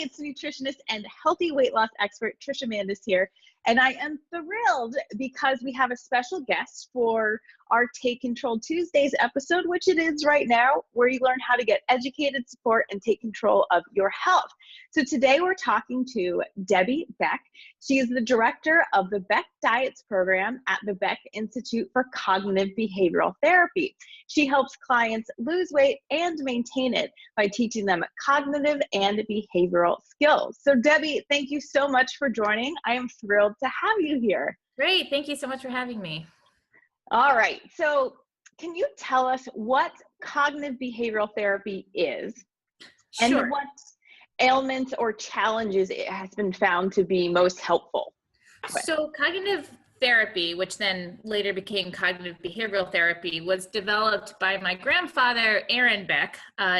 it's nutritionist and healthy weight loss expert Trisha Mandes here. And I am thrilled because we have a special guest for our Take Control Tuesdays episode, which it is right now, where you learn how to get educated, support, and take control of your health. So today we're talking to Debbie Beck. She is the director of the Beck Diets program at the Beck Institute for Cognitive Behavioral Therapy. She helps clients lose weight and maintain it by teaching them cognitive and behavioral skills. So Debbie, thank you so much for joining. I am thrilled to have you here. Great. Thank you so much for having me. All right. So can you tell us what cognitive behavioral therapy is and Sure. what ailments or challenges it has been found to be most helpful with? So cognitive therapy, which then later became cognitive behavioral therapy, was developed by my grandfather, Aaron Beck,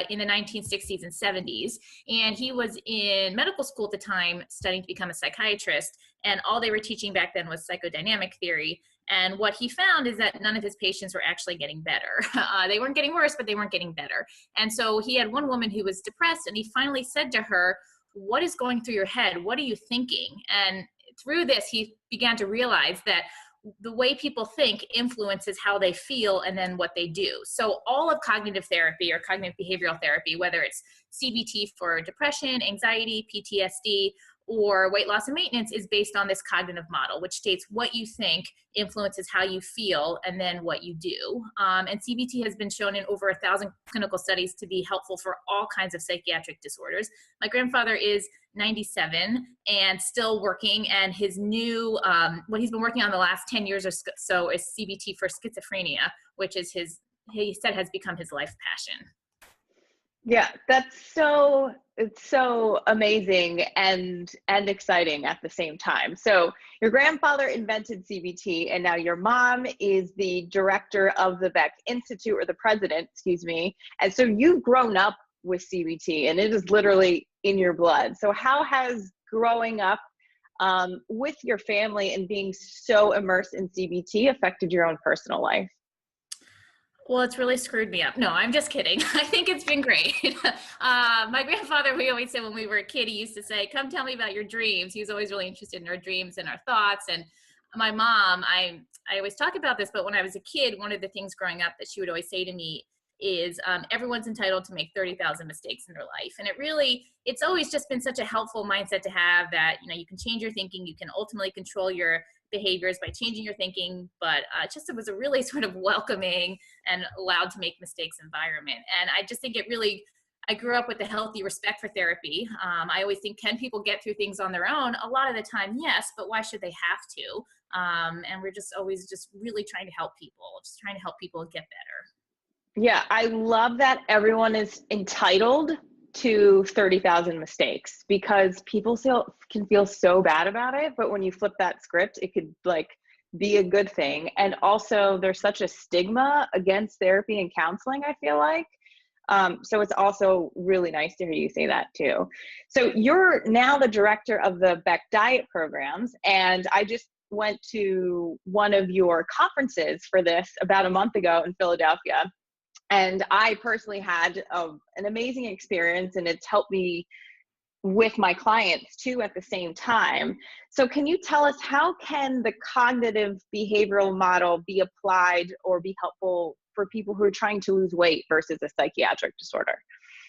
in the 1960s and 70s. And he was in medical school at the time studying to become a psychiatrist. And all they were teaching back then was psychodynamic theory. And what he found is that none of his patients were actually getting better. They weren't getting worse, but they weren't getting better. And so he had one woman who was depressed, and he finally said to her, "What is going through your head? What are you thinking?" And through this, he began to realize that the way people think influences how they feel and then what they do. So all of cognitive therapy or cognitive behavioral therapy, whether it's CBT for depression, anxiety, PTSD, or weight loss and maintenance, is based on this cognitive model, which states what you think influences how you feel and then what you do. And CBT has been shown in over 1,000 clinical studies to be helpful for all kinds of psychiatric disorders. My grandfather is 97 and still working, and his new, what he's been working on the last 10 years or so is CBT for schizophrenia, which is he said has become his life passion. Yeah, it's so amazing and exciting at the same time. So your grandfather invented CBT, and now your mom is the director of the Beck Institute, or the president, excuse me. And so you've grown up with CBT, and it is literally in your blood. So how has growing up with your family and being so immersed in CBT affected your own personal life? Well, it's really screwed me up. No, I'm just kidding. I think it's been great. My grandfather, we always said when we were a kid, he used to say, "Come tell me about your dreams." He was always really interested in our dreams and our thoughts. And my mom, I always talk about this, but when I was a kid, one of the things growing up that she would always say to me is everyone's entitled to make 30,000 mistakes in their life. And it's always just been such a helpful mindset to have, that, you can change your thinking. You can ultimately control your behaviors by changing your thinking, but it was a really sort of welcoming and allowed to make mistakes environment. And I just think I grew up with a healthy respect for therapy. I always think, can people get through things on their own? A lot of the time, yes, but why should they have to? And we're just always just really trying to help people, get better. Yeah, I love that everyone is entitled to 30,000 mistakes, because people can feel so bad about it, but when you flip that script, it could be a good thing. And also there's such a stigma against therapy and counseling, I feel like. So it's also really nice to hear you say that too. So you're now the director of the Beck Diet programs, and I just went to one of your conferences for this about a month ago in Philadelphia. And I personally had an amazing experience, and it's helped me with my clients too at the same time. So can you tell us, how can the cognitive behavioral model be applied or be helpful for people who are trying to lose weight versus a psychiatric disorder?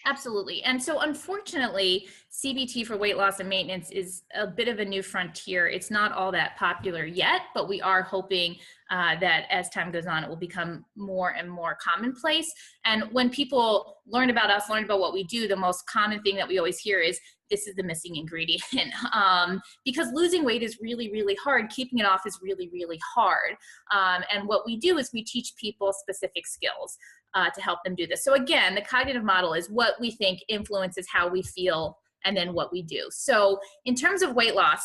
Absolutely. And so unfortunately, CBT for weight loss and maintenance is a bit of a new frontier. It's not all that popular yet, but we are hoping that as time goes on, it will become more and more commonplace. And when people learn about us, learn about what we do, the most common thing that we always hear is, this is the missing ingredient. Because losing weight is really, really hard. Keeping it off is really, really hard. And what we do is we teach people specific skills to help them do this. So again, the cognitive model is what we think influences how we feel and then what we do. So in terms of weight loss,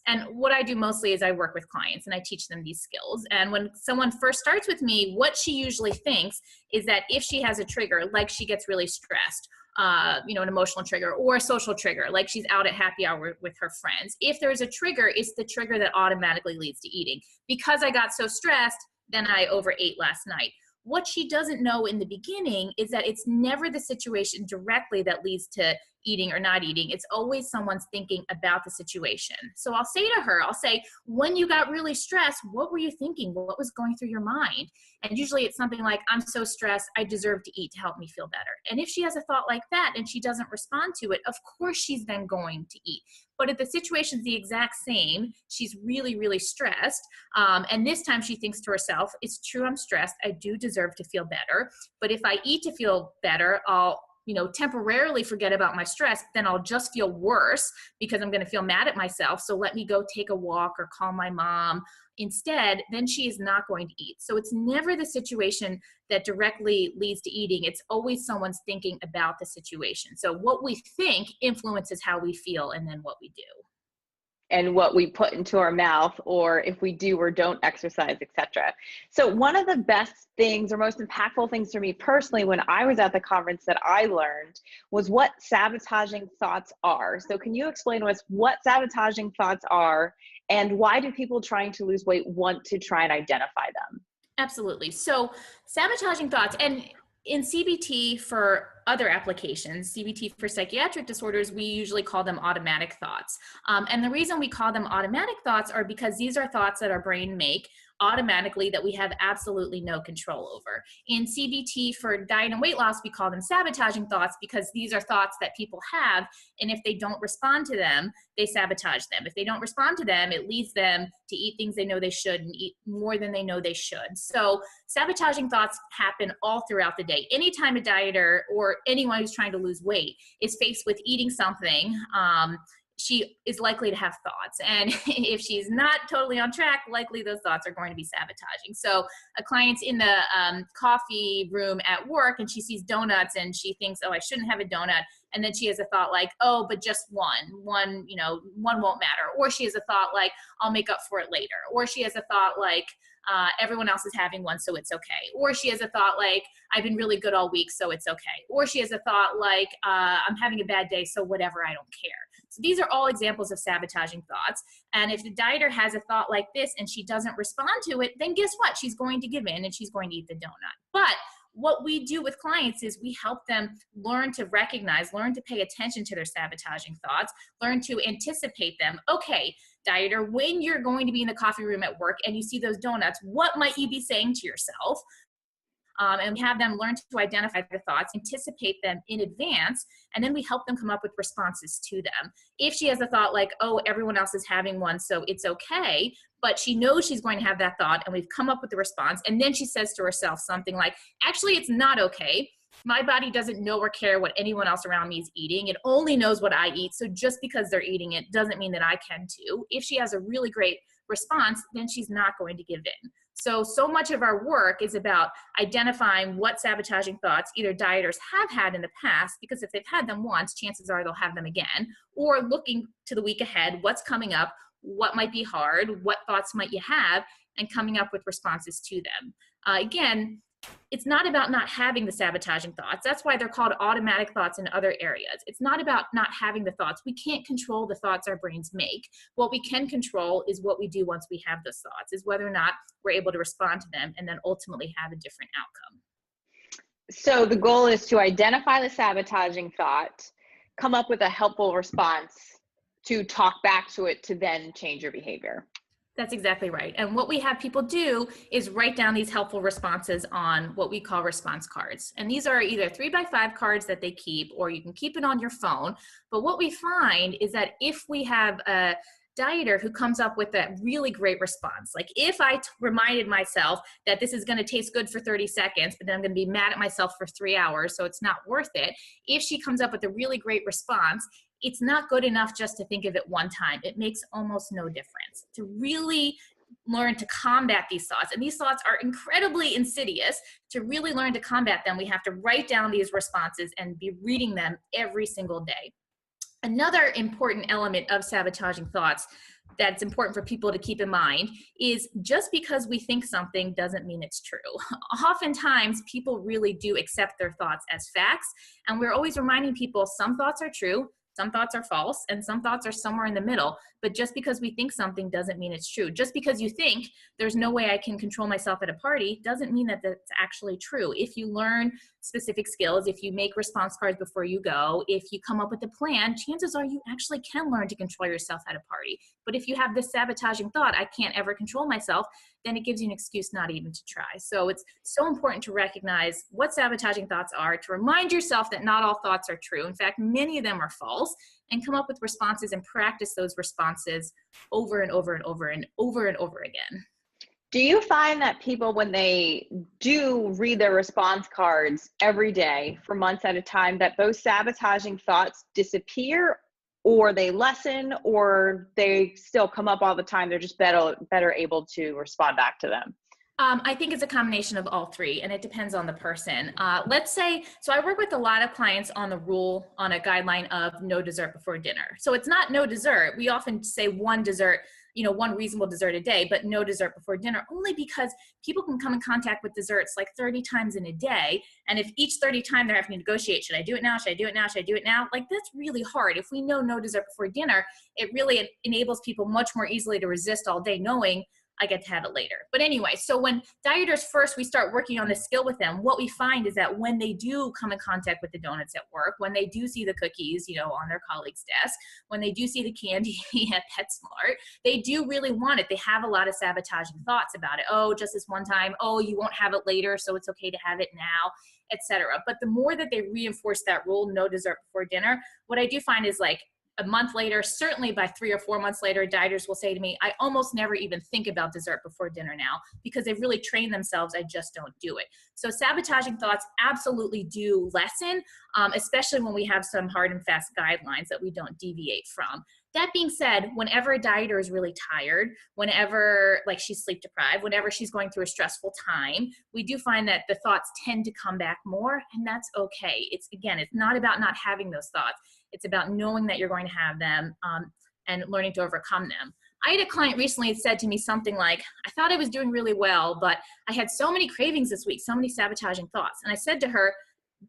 and what I do mostly is I work with clients and I teach them these skills. And when someone first starts with me, what she usually thinks is that if she has a trigger, like she gets really stressed, an emotional trigger or a social trigger, like she's out at happy hour with her friends. If there's a trigger, it's the trigger that automatically leads to eating. Because I got so stressed, then I overate last night. What she doesn't know in the beginning is that it's never the situation directly that leads to eating or not eating. It's always someone's thinking about the situation. So I'll say to her, I'll say, when you got really stressed, what were you thinking? What was going through your mind? And usually it's something like, I'm so stressed, I deserve to eat to help me feel better. And if she has a thought like that and she doesn't respond to it, of course she's then going to eat. But if the situation's the exact same, she's really, really stressed, and this time she thinks to herself, it's true, I'm stressed, I do deserve to feel better, but if I eat to feel better, I'll temporarily forget about my stress, then I'll just feel worse because I'm going to feel mad at myself. So let me go take a walk or call my mom instead. Then she is not going to eat. So it's never the situation that directly leads to eating. It's always someone's thinking about the situation. So what we think influences how we feel and then what we do. And what we put into our mouth, or if we do or don't exercise, etc. So one of the best things or most impactful things for me personally when I was at the conference that I learned was what sabotaging thoughts are. So can you explain to us what sabotaging thoughts are and why do people trying to lose weight want to try and identify them? Absolutely. So sabotaging thoughts, and in CBT for other applications, CBT for psychiatric disorders, we usually call them automatic thoughts. And the reason we call them automatic thoughts are because these are thoughts that our brain make automatically that we have absolutely no control over. In CBT for diet and weight loss, we call them sabotaging thoughts because these are thoughts that people have, and if they don't respond to them, they sabotage them. If they don't respond to them, it leads them to eat things they know they should and eat more than they know they should. So sabotaging thoughts happen all throughout the day. Anytime a dieter or anyone who's trying to lose weight is faced with eating something, she is likely to have thoughts. And if she's not totally on track, likely those thoughts are going to be sabotaging. So a client's in the coffee room at work and she sees donuts and she thinks, oh, I shouldn't have a donut. And then she has a thought like, oh, but just one won't matter. Or she has a thought like, I'll make up for it later. Or she has a thought like, everyone else is having one, so it's okay. Or she has a thought like, I've been really good all week, so it's okay. Or she has a thought like, I'm having a bad day, so whatever, I don't care. So these are all examples of sabotaging thoughts. And if the dieter has a thought like this and she doesn't respond to it, then guess what? She's going to give in and she's going to eat the donut. But what we do with clients is we help them learn to recognize, learn to pay attention to their sabotaging thoughts, learn to anticipate them. Okay, dieter, when you're going to be in the coffee room at work and you see those donuts, what might you be saying to yourself? And we have them learn to identify the thoughts, anticipate them in advance, and then we help them come up with responses to them. If she has a thought like, oh, everyone else is having one, so it's okay, but she knows she's going to have that thought, and we've come up with the response, and then she says to herself something like, actually, it's not okay. My body doesn't know or care what anyone else around me is eating. It only knows what I eat, so just because they're eating it doesn't mean that I can too. If she has a really great response, then she's not going to give in. So much of our work is about identifying what sabotaging thoughts either dieters have had in the past, because if they've had them once, chances are they'll have them again, or looking to the week ahead, what's coming up, what might be hard, what thoughts might you have, and coming up with responses to them. Again, it's not about not having the sabotaging thoughts. That's why they're called automatic thoughts in other areas. It's not about not having the thoughts. We can't control the thoughts our brains make. What we can control is what we do once we have those thoughts, is whether or not we're able to respond to them and then ultimately have a different outcome. So the goal is to identify the sabotaging thought, come up with a helpful response to talk back to it to then change your behavior. That's exactly right. And what we have people do is write down these helpful responses on what we call response cards. And these are either 3x5 cards that they keep, or you can keep it on your phone. But what we find is that if we have a dieter who comes up with a really great response, like if I reminded myself that this is going to taste good for 30 seconds, but then I'm going to be mad at myself for 3 hours, so it's not worth it. If she comes up with a really great response, it's not good enough just to think of it one time. It makes almost no difference. To really learn to combat these thoughts, and these thoughts are incredibly insidious, to really learn to combat them, we have to write down these responses and be reading them every single day. Another important element of sabotaging thoughts that's important for people to keep in mind is just because we think something doesn't mean it's true. Oftentimes, people really do accept their thoughts as facts, and we're always reminding people some thoughts are true, Some thoughts are false and some thoughts are somewhere in the middle. But just because we think something doesn't mean it's true. Just because you think there's no way I can control myself at a party doesn't mean that that's actually true. If you learn specific skills, if you make response cards before you go, if you come up with a plan, chances are you actually can learn to control yourself at a party. But if you have this sabotaging thought, I can't ever control myself, then it gives you an excuse not even to try. So it's so important to recognize what sabotaging thoughts are, to remind yourself that not all thoughts are true. In fact, many of them are false, and come up with responses and practice those responses over and over and over and over and over again. Do you find that people, when they do read their response cards every day for months at a time, that those sabotaging thoughts disappear, or they lessen, or they still come up all the time? They're just better able to respond back to them? I think it's a combination of all three, and it depends on the person. Let's say, so I work with a lot of clients on the rule, on a guideline of no dessert before dinner. So it's not no dessert. We often say one dessert, one reasonable dessert a day, but no dessert before dinner, only because people can come in contact with desserts like 30 times in a day. And if each 30 time they're having to negotiate, should I do it now? Should I do it now? Should I do it now? Like, that's really hard. If we know no dessert before dinner, it really enables people much more easily to resist all day, knowing I get to have it later. But anyway, so when dieters first, we start working on this skill with them, what we find is that when they do come in contact with the donuts at work, when they do see the cookies, on their colleague's desk, when they do see the candy at PetSmart, they do really want it. They have a lot of sabotaging thoughts about it. Oh, just this one time. Oh, you won't have it later, so it's okay to have it now, etc. But the more that they reinforce that rule, no dessert before dinner, what I do find is, like, a month later, certainly by 3 or 4 months later, dieters will say to me, I almost never even think about dessert before dinner now, because they've really trained themselves. I just don't do it. So sabotaging thoughts absolutely do lessen, especially when we have some hard and fast guidelines that we don't deviate from. That being said, whenever a dieter is really tired, whenever, like, she's sleep deprived, whenever she's going through a stressful time, we do find that the thoughts tend to come back more, and that's okay. It's not about not having those thoughts. It's about knowing that you're going to have them, and learning to overcome them. I had a client recently that said to me something like, I thought I was doing really well, but I had so many cravings this week, so many sabotaging thoughts. And I said to her,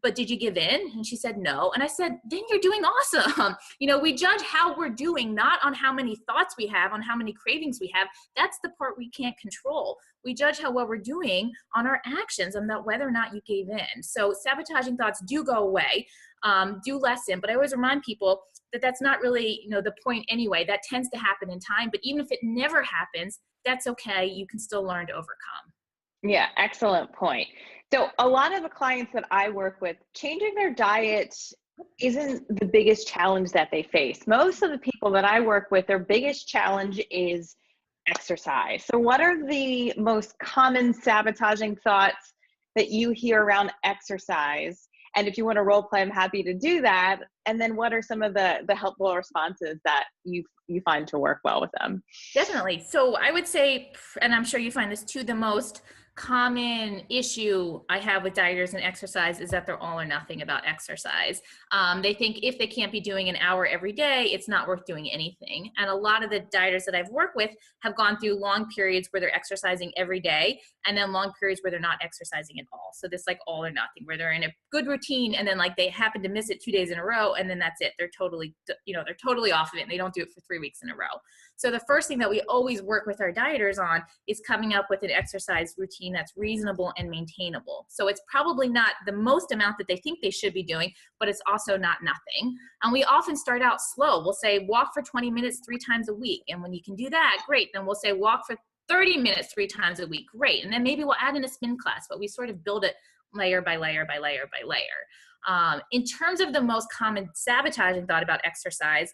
but did you give in? And she said, no. And I said, then you're doing awesome. We judge how we're doing, not on how many thoughts we have, on how many cravings we have. That's the part we can't control. We judge how well we're doing on our actions, and that whether or not you gave in. So sabotaging thoughts do go away, do lessen, but I always remind people that that's not really, the point anyway. That tends to happen in time, but even if it never happens, that's okay. You can still learn to overcome. Yeah, excellent point. So a lot of the clients that I work with, changing their diet isn't the biggest challenge that they face. Most of the people that I work with, their biggest challenge is exercise. So what are the most common sabotaging thoughts that you hear around exercise? And if you want to role play, I'm happy to do that. And then what are some of the helpful responses that you find to work well with them? Definitely. So I would say, and I'm sure you find this too, the most common issue I have with dieters and exercise is that they're all or nothing about exercise. They think if they can't be doing an hour every day, it's not worth doing anything. And a lot of the dieters that I've worked with have gone through long periods where they're exercising every day, and then long periods where they're not exercising at all. So this, like, all or nothing, where they're in a good routine and then, like, they happen to miss it 2 days in a row, and then that's it. They're totally off of it, and they don't do it for 3 weeks in a row. So the first thing that we always work with our dieters on is coming up with an exercise routine that's reasonable and maintainable. So it's probably not the most amount that they think they should be doing, but it's also not nothing. And we often start out slow. We'll say walk for 20 minutes 3 times a week. And when you can do that, great. Then we'll say walk for 30 minutes 3 times a week. Great. And then maybe we'll add in a spin class, but we sort of build it layer by layer by layer by layer. In terms of the most common sabotaging thought about exercise,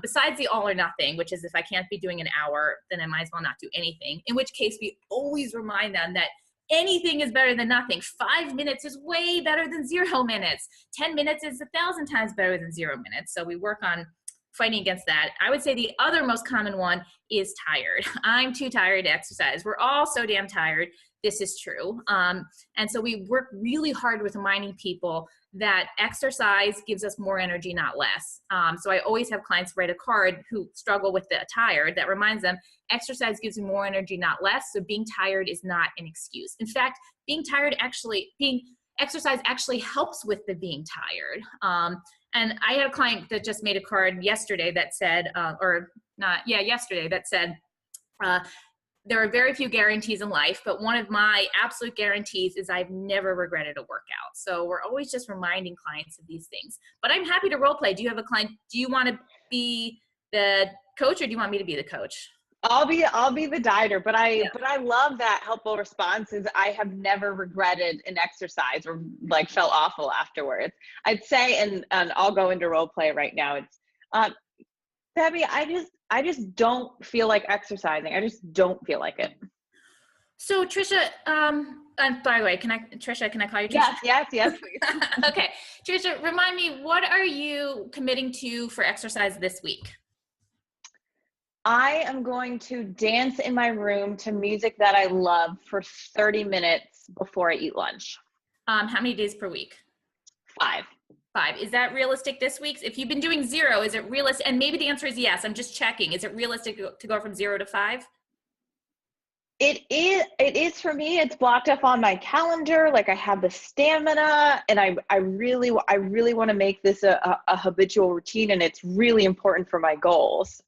besides the all or nothing, which is if I can't be doing an hour, then I might as well not do anything, in which case we always remind them that anything is better than nothing. 5 minutes is way better than 0 minutes. 10 minutes is 1,000 times better than 0 minutes. So we work on fighting against that. I would say the other most common one is tired. I'm too tired to exercise. We're all so damn tired. This is true. And so we work really hard with reminding people that exercise gives us more energy, not less. So I always have clients write a card who struggle with the tired that reminds them exercise gives you more energy, not less. So being tired is not an excuse. In fact, exercise actually helps with the being tired. And I had a client that just made a card yesterday that said, yesterday that said, there are very few guarantees in life, but one of my absolute guarantees is I've never regretted a workout. So we're always just reminding clients of these things. But I'm happy to role play. Do you have a client? Do you want to be the coach, or do you want me to be the coach? I'll be the dieter, but I love that helpful response. Is I have never regretted an exercise or like felt awful afterwards. I'd say, and I'll go into role play right now. It's Debbie, I just don't feel like exercising. I just don't feel like it. So Trisha, and by the way, Trisha, can I call you Trisha? Yes, please. Okay. Trisha, remind me, what are you committing to for exercise this week? I am going to dance in my room to music that I love for 30 minutes before I eat lunch. How many days per week? 5. Is that realistic this week? If you've been doing 0, is it realistic? And maybe the answer is yes. I'm just checking. Is it realistic to go from 0 to 5? It is for me. It's blocked up on my calendar. Like I have the stamina, and I really want to make this a habitual routine, and it's really important for my goals.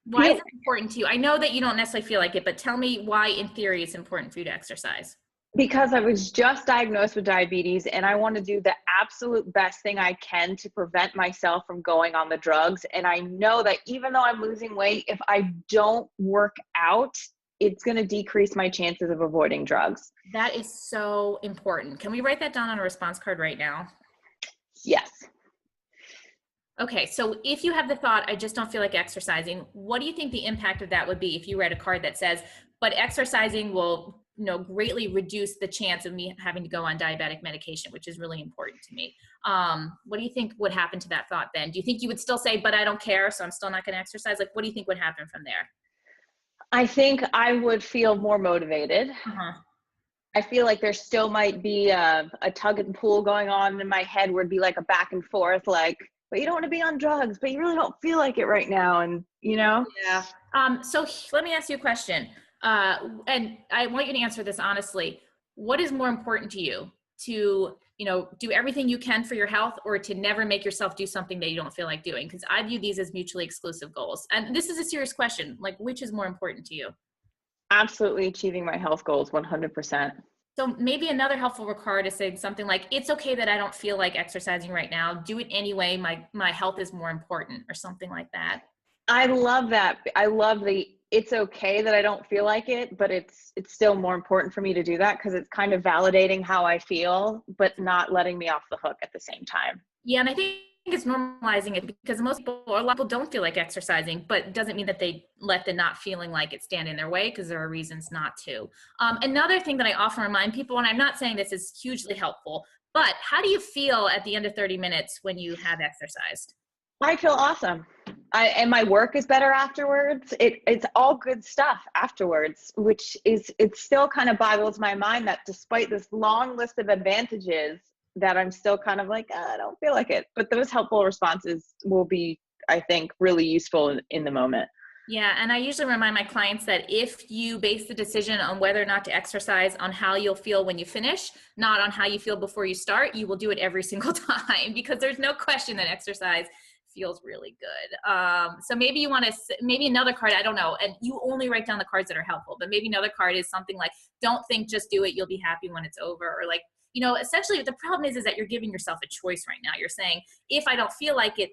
Why is it important to you? I know that you don't necessarily feel like it, but tell me why in theory it's important for you to exercise. Because I was just diagnosed with diabetes, and I want to do the absolute best thing I can to prevent myself from going on the drugs. And I know that even though I'm losing weight, if I don't work out, it's going to decrease my chances of avoiding drugs. That is so important. Can we write that down on a response card right now? Yes. Okay, so if you have the thought, I just don't feel like exercising, what do you think the impact of that would be if you read a card that says, but exercising will, greatly reduce the chance of me having to go on diabetic medication, which is really important to me. What do you think would happen to that thought then? Do you think you would still say, but I don't care, so I'm still not going to exercise? Like, what do you think would happen from there? I think I would feel more motivated. I feel like there still might be a tug and pull going on in my head where it'd be like a back and forth, like, but you don't want to be on drugs, but you really don't feel like it right now. And, Yeah. So let me ask you a question. And I want you to answer this honestly. What is more important to you, to, do everything you can for your health, or to never make yourself do something that you don't feel like doing? Because I view these as mutually exclusive goals. And this is a serious question. Like, which is more important to you? Absolutely achieving my health goals, 100%. So maybe another helpful card is saying something like, it's okay that I don't feel like exercising right now. Do it anyway. My health is more important, or something like that. I love that. I love it's okay that I don't feel like it, but it's still more important for me to do that, because it's kind of validating how I feel, but not letting me off the hook at the same time. Yeah. And I think it's normalizing it, because most people, or a lot of people, don't feel like exercising, but it doesn't mean that they let the not feeling like it stand in their way, because there are reasons not to. Another thing that I often remind people, and I'm not saying this is hugely helpful, but how do you feel at the end of 30 minutes when you have exercised? I feel awesome. And my work is better afterwards. It's all good stuff afterwards, which it still kind of boggles my mind that despite this long list of advantages, that I'm still kind of like, I don't feel like it. But those helpful responses will be, I think, really useful in the moment. Yeah. And I usually remind my clients that if you base the decision on whether or not to exercise on how you'll feel when you finish, not on how you feel before you start, you will do it every single time, because there's no question that exercise feels really good. So maybe you want to, maybe another card, I don't know, and you only write down the cards that are helpful, but maybe another card is something like, don't think, just do it. You'll be happy when it's over. Or like, essentially the problem is that you're giving yourself a choice right now. You're saying, if I don't feel like it,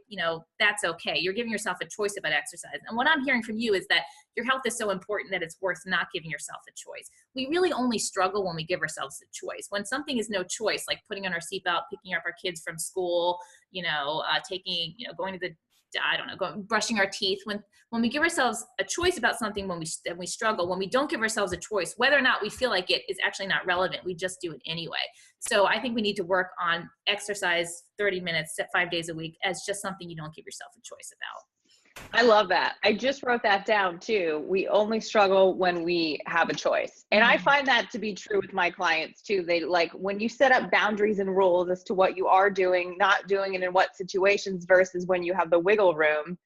that's okay. You're giving yourself a choice about exercise. And what I'm hearing from you is that your health is so important that it's worth not giving yourself a choice. We really only struggle when we give ourselves a choice. When something is no choice, like putting on our seatbelt, picking up our kids from school, going to the, brushing our teeth. When we give ourselves a choice about something, when we struggle. When we don't give ourselves a choice, whether or not we feel like it is actually not relevant. We just do it anyway. So I think we need to work on exercise 30 minutes, 5 days a week, as just something you don't give yourself a choice about. I love that. I just wrote that down too. We only struggle when we have a choice. And I find that to be true with my clients too. They like, when you set up boundaries and rules as to what you are doing, not doing, and in what situations, versus when you have the wiggle room,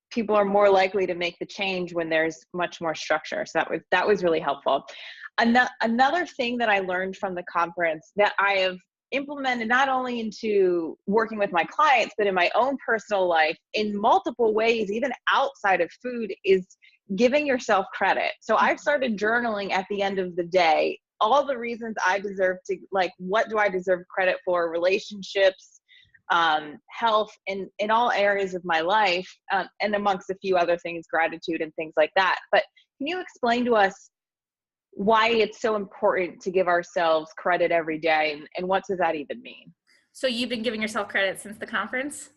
people are more likely to make the change when there's much more structure. So that was really helpful. Another thing that I learned from the conference that I have implemented not only into working with my clients, but in my own personal life in multiple ways, even outside of food, is giving yourself credit. So I've started journaling at the end of the day, all the reasons I deserve to, like, what do I deserve credit for? Relationships, health, in all areas of my life, and amongst a few other things, gratitude and things like that. But can you explain to us why it's so important to give ourselves credit every day, and what does that even mean? So you've been giving yourself credit since the conference?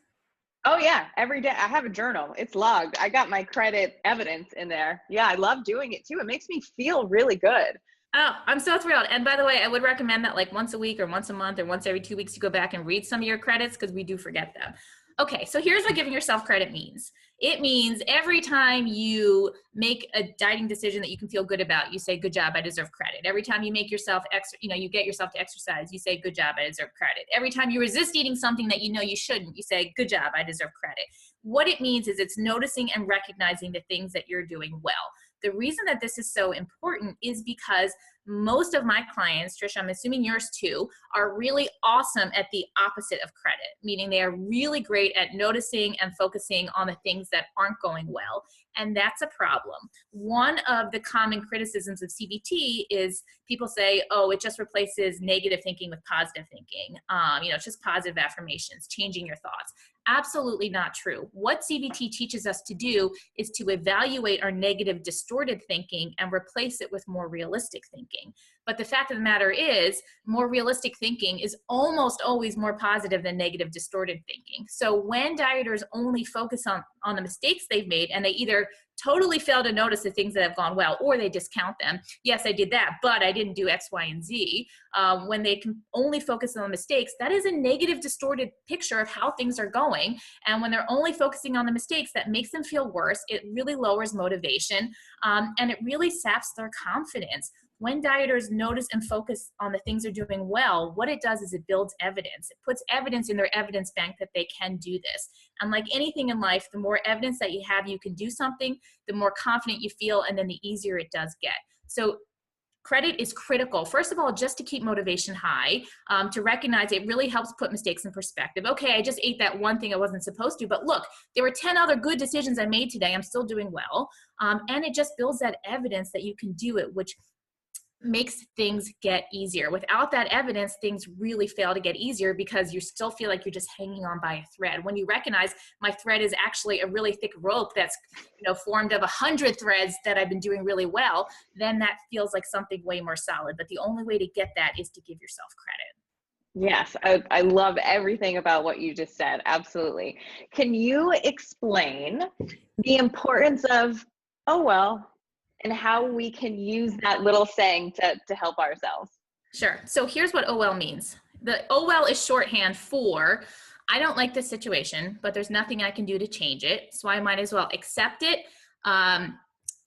Oh yeah, every day. I have a journal. It's logged. I got my credit evidence in there. Yeah, I love doing it too. It makes me feel really good. Oh, I'm so thrilled. And by the way, I would recommend that like once a week or once a month or once every 2 weeks, you go back and read some of your credits because we do forget them. Okay, so here's what giving yourself credit means. It means every time you make a dieting decision that you can feel good about, you say, good job, I deserve credit. Every time you make yourself, you get yourself to exercise, you say, good job, I deserve credit. Every time you resist eating something that you know you shouldn't, you say, good job, I deserve credit. What it means is it's noticing and recognizing the things that you're doing well. The reason that this is so important is because most of my clients, Trisha, I'm assuming yours too, are really awesome at the opposite of credit, meaning they are really great at noticing and focusing on the things that aren't going well. And that's a problem. One of the common criticisms of CBT is people say, oh, it just replaces negative thinking with positive thinking. It's just positive affirmations, changing your thoughts. Absolutely not true. What CBT teaches us to do is to evaluate our negative, distorted thinking and replace it with more realistic thinking. But the fact of the matter is, more realistic thinking is almost always more positive than negative, distorted thinking. So when dieters only focus on the mistakes they've made, and they either totally fail to notice the things that have gone well, or they discount them. Yes, I did that, but I didn't do X, Y, and Z. When they can only focus on the mistakes, that is a negative, distorted picture of how things are going. And when they're only focusing on the mistakes, that makes them feel worse. It really lowers motivation, and it really saps their confidence. When dieters notice and focus on the things they're doing well, what it does is it builds evidence. It puts evidence in their evidence bank that they can do this. And like anything in life, the more evidence that you have you can do something, the more confident you feel, and then the easier it does get. So credit is critical. First of all, just to keep motivation high, to recognize it really helps put mistakes in perspective. Okay, I just ate that one thing I wasn't supposed to, but look, there were 10 other good decisions I made today. I'm still doing well. And it just builds that evidence that you can do it, which makes things get easier. Without that evidence, things really fail to get easier because you still feel like you're just hanging on by a thread. When you recognize my thread is actually a really thick rope that's formed of 100 threads that I've been doing really well, then that feels like something way more solid. But the only way to get that is to give yourself credit. Yes, I love everything about what you just said. Absolutely. Can you explain the importance of, oh, well, and how we can use that little saying to help ourselves? Sure. So here's what OL means. The OL is shorthand for, I don't like this situation, but there's nothing I can do to change it. So I might as well accept it,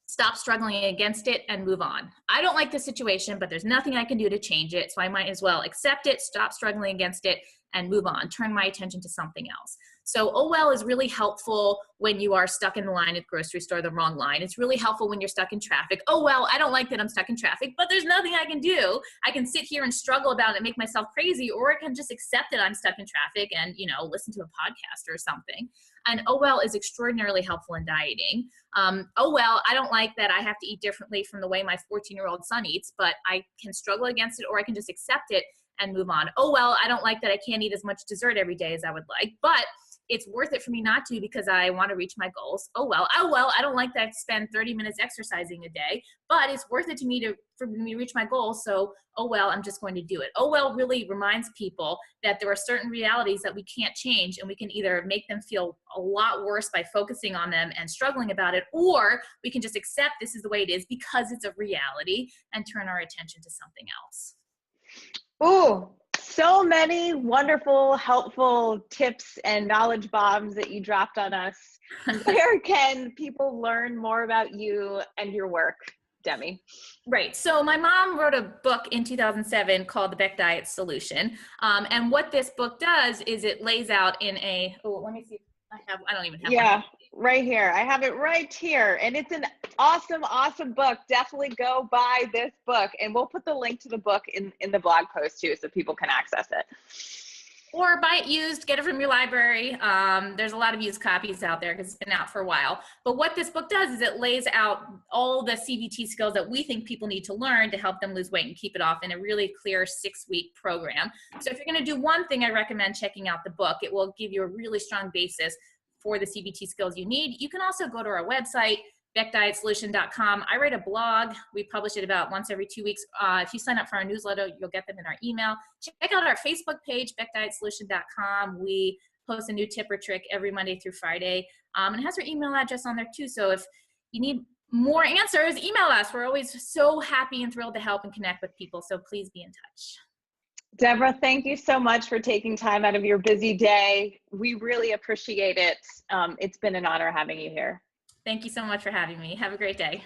stop struggling against it, and move on. I don't like this situation, but there's nothing I can do to change it. So I might as well accept it, stop struggling against it, and move on. Turn my attention to something else. So OL is really helpful when you are stuck in the line at the grocery store, the wrong line. It's really helpful when you're stuck in traffic. Oh, well, I don't like that I'm stuck in traffic, but there's nothing I can do. I can sit here and struggle about it and make myself crazy, or I can just accept that I'm stuck in traffic and, listen to a podcast or something. And OL is extraordinarily helpful in dieting. Oh, well, I don't like that I have to eat differently from the way my 14-year-old son eats, but I can struggle against it, or I can just accept it and move on. Oh, well, I don't like that I can't eat as much dessert every day as I would like, but it's worth it for me not to because I want to reach my goals. Oh, well, I don't like that I have to spend 30 minutes exercising a day, but it's worth it to me for me to reach my goals. So, oh, well, I'm just going to do it. Oh, well, really reminds people that there are certain realities that we can't change, and we can either make them feel a lot worse by focusing on them and struggling about it, or we can just accept this is the way it is because it's a reality and turn our attention to something else. Ooh, so many wonderful, helpful tips and knowledge bombs that you dropped on us. Where can people learn more about you and your work, Demi? Right. So my mom wrote a book in 2007 called The Beck Diet Solution. And what this book does is it lays out in let me see. I don't even have Yeah. one. right here. I have it right here. And it's an awesome, awesome book. Definitely go buy this book. And we'll put the link to the book in the blog post too, so people can access it. Or buy it used, get it from your library. There's a lot of used copies out there because it's been out for a while. But what this book does is it lays out all the CBT skills that we think people need to learn to help them lose weight and keep it off in a really clear 6-week program. So if you're going to do one thing, I recommend checking out the book. It will give you a really strong basis for the CBT skills you need. You can also go to our website, beckdietsolution.com. I write a blog. We publish it about once every 2 weeks. If you sign up for our newsletter, you'll get them in our email. Check out our Facebook page, beckdietsolution.com. We post a new tip or trick every Monday through Friday. And it has our email address on there too. So if you need more answers, email us. We're always so happy and thrilled to help and connect with people. So please be in touch. Deborah, thank you so much for taking time out of your busy day. We really appreciate it. It's been an honor having you here. Thank you so much for having me. Have a great day.